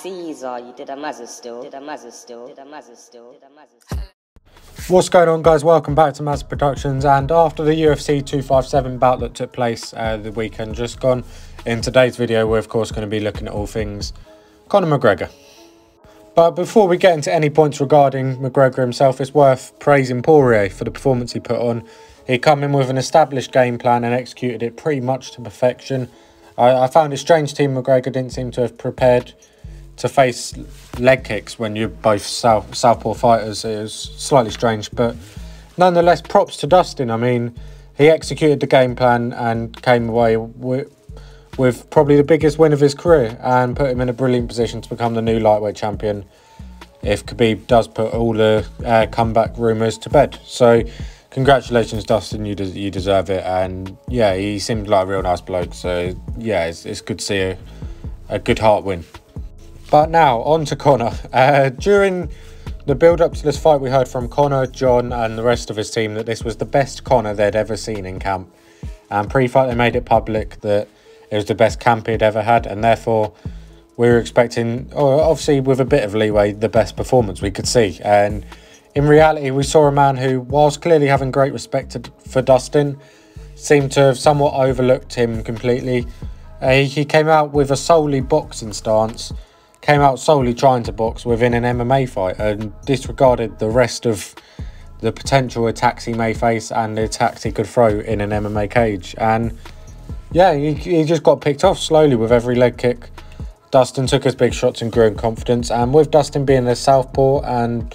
Caesar, you did a Mazza still, did a Mazza still, did a Mazza still, did a Mazza still. What's going on, guys? Welcome back to MazzaProductions. And after the UFC 257 bout that took place the weekend just gone, in today's video we're of course going to be looking at all things Conor McGregor. But before we get into any points regarding McGregor himself, it's worth praising Poirier for the performance he put on. He came in with an established game plan and executed it pretty much to perfection. I found it strange Team McGregor didn't seem to have prepared to face leg kicks when you're both southpaw fighters. It was slightly strange, but nonetheless, props to Dustin. I mean, he executed the game plan and came away with probably the biggest win of his career and put him in a brilliant position to become the new lightweight champion if Khabib does put all the comeback rumours to bed. So congratulations, Dustin, you deserve it. And yeah, he seemed like a real nice bloke, so yeah, it's good to see a good heart win. But now, on to Conor. During the build-up to this fight, we heard from Conor, John and the rest of his team that this was the best Conor they'd ever seen in camp. And pre-fight, they made it public that it was the best camp he'd ever had, and therefore we were expecting, obviously with a bit of leeway, the best performance we could see. And in reality, we saw a man who, whilst clearly having great respect for Dustin, seemed to have somewhat overlooked him completely. He came out with a solely boxing stance, came out solely trying to box within an MMA fight and disregarded the rest of the potential attacks he may face and the attacks he could throw in an MMA cage. And yeah, he just got picked off slowly with every leg kick. Dustin took his big shots and grew in confidence. And with Dustin being a southpaw and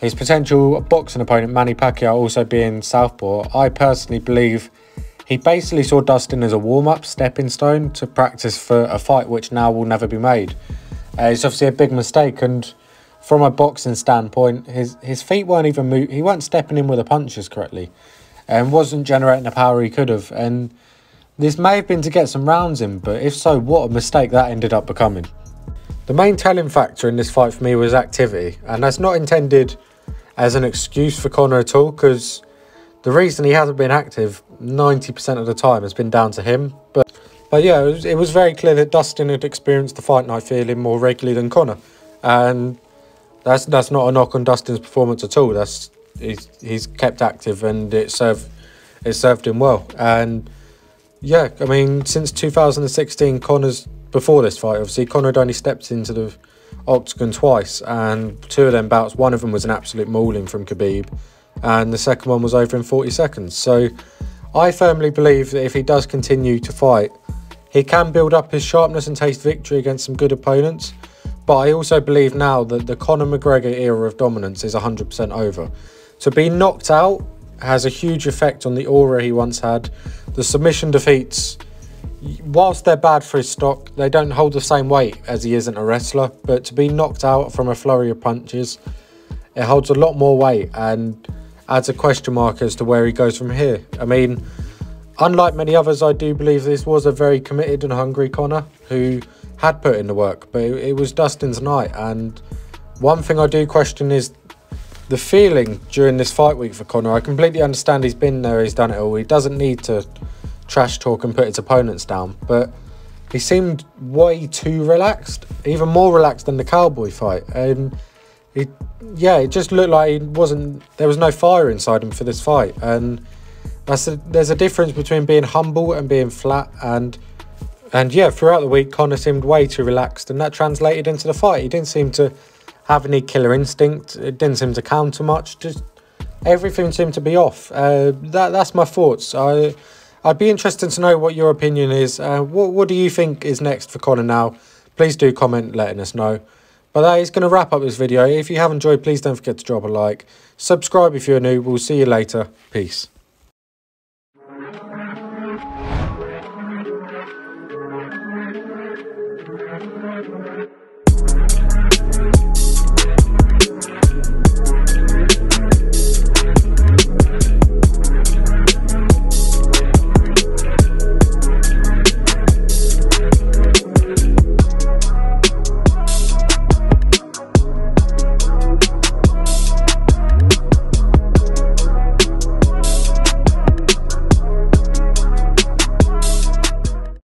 his potential boxing opponent Manny Pacquiao also being southpaw, I personally believe he basically saw Dustin as a warm-up stepping stone to practice for a fight which now will never be made. It's obviously a big mistake, and from a boxing standpoint, his feet weren't even moving. He weren't stepping in with the punches correctly and wasn't generating the power he could have. And this may have been to get some rounds in, but if so, what a mistake that ended up becoming. The main telling factor in this fight for me was activity, and that's not intended as an excuse for Conor at all, because the reason he hasn't been active 90% of the time has been down to him. But yeah, it was very clear that Dustin had experienced the fight night feeling more regularly than Conor. And that's not a knock on Dustin's performance at all. He's kept active and it served him well. And yeah, I mean, since 2016, before this fight, obviously, Conor had only stepped into the octagon twice. And two of them bouts, one of them was an absolute mauling from Khabib. And the second one was over in 40 seconds. So I firmly believe that if he does continue to fight, he can build up his sharpness and taste victory against some good opponents. But I also believe now that the Conor McGregor era of dominance is 100% over. To be knocked out has a huge effect on the aura he once had. The submission defeats, whilst they're bad for his stock, they don't hold the same weight as he isn't a wrestler. But to be knocked out from a flurry of punches, it holds a lot more weight and adds a question mark as to where he goes from here. I mean, unlike many others, I do believe this was a very committed and hungry Conor who had put in the work, but it was Dustin's night. And one thing I do question is the feeling during this fight week for Conor. I completely understand he's been there, he's done it all. He doesn't need to trash talk and put his opponents down, but he seemed way too relaxed, even more relaxed than the Cowboy fight. And it just looked like there was no fire inside him for this fight. And there's a difference between being humble and being flat, and yeah, throughout the week Conor seemed way too relaxed, and that translated into the fight. He didn't seem to have any killer instinct. It didn't seem to counter much. Just everything seemed to be off. That's my thoughts. I'd be interested to know what your opinion is. What do you think is next for Conor now? Please do comment letting us know. But that is going to wrap up this video. If you have enjoyed, please don't forget to drop a like. Subscribe if you're new. We'll see you later. Peace. Thank you.